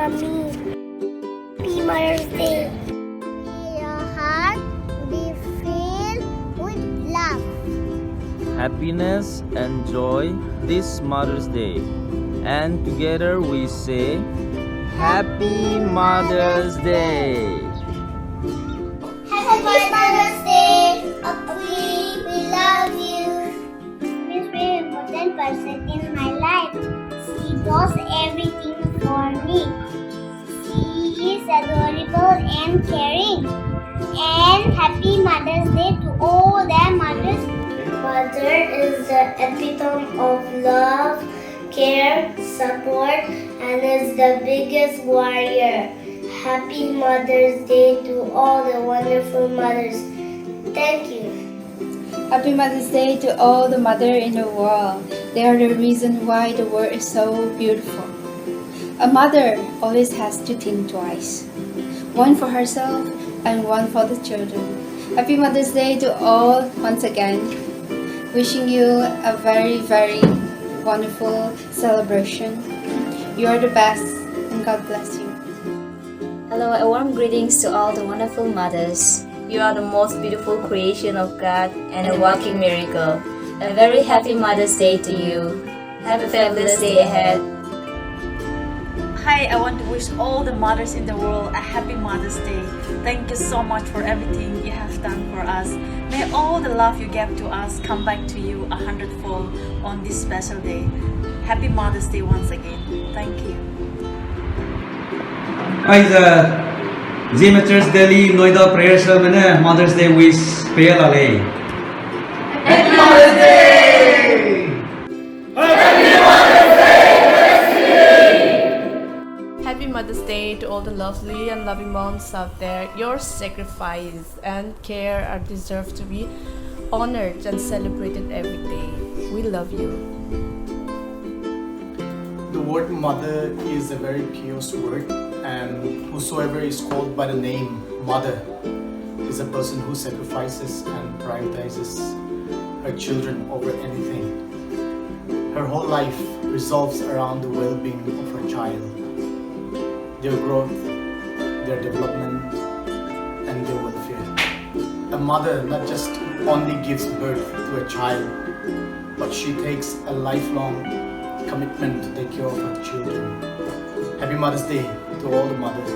Mommy. Happy Mother's Day. May your heart be filled with love. Happiness and joy this Mother's Day. And together we say, Happy Mother's Day! Happy Mother's Day. We love you. She's a very important person in my life. She does everything for me. She is adorable and caring. And happy Mother's Day to all the mothers. Mother is the epitome of love, care, support, and is the biggest warrior. Happy Mother's Day to all the wonderful mothers. Thank you. Happy Mother's Day to all the mothers in the world. They are the reason why the world is so beautiful. A mother always has to think twice. One for herself and one for the children. Happy Mother's Day to all once again. Wishing you a very, very wonderful celebration. You are the best and God bless you. Hello, a warm greetings to all the wonderful mothers. You are the most beautiful creation of God and a walking miracle. A very happy Mother's Day to you. Have a fabulous day ahead. Hi, I want to wish all the mothers in the world a happy Mother's Day. Thank you so much for everything you have done for us. May all the love you gave to us come back to you 100-fold on this special day. Happy Mother's Day once again. Thank you. Bây giờ Zima Church Delhi Noida Prayer Cell में Mother's Day wish पे ला ले. Happy Mother's Day. Happy Mother's Day. Happy Mother's Day to all the lovely and loving moms out there. Your sacrifice and care are deserved to be honored and celebrated every day. We love you. The word mother is a very pious word, and whosoever is called by the name mother is a person who sacrifices and prioritizes her children over anything. Her whole life revolves around the well-being of her child, their growth, their development, and their welfare. A mother not just only gives birth to a child, but she takes a lifelong commitment to take care of her children. Happy Mother's Day to all the mothers.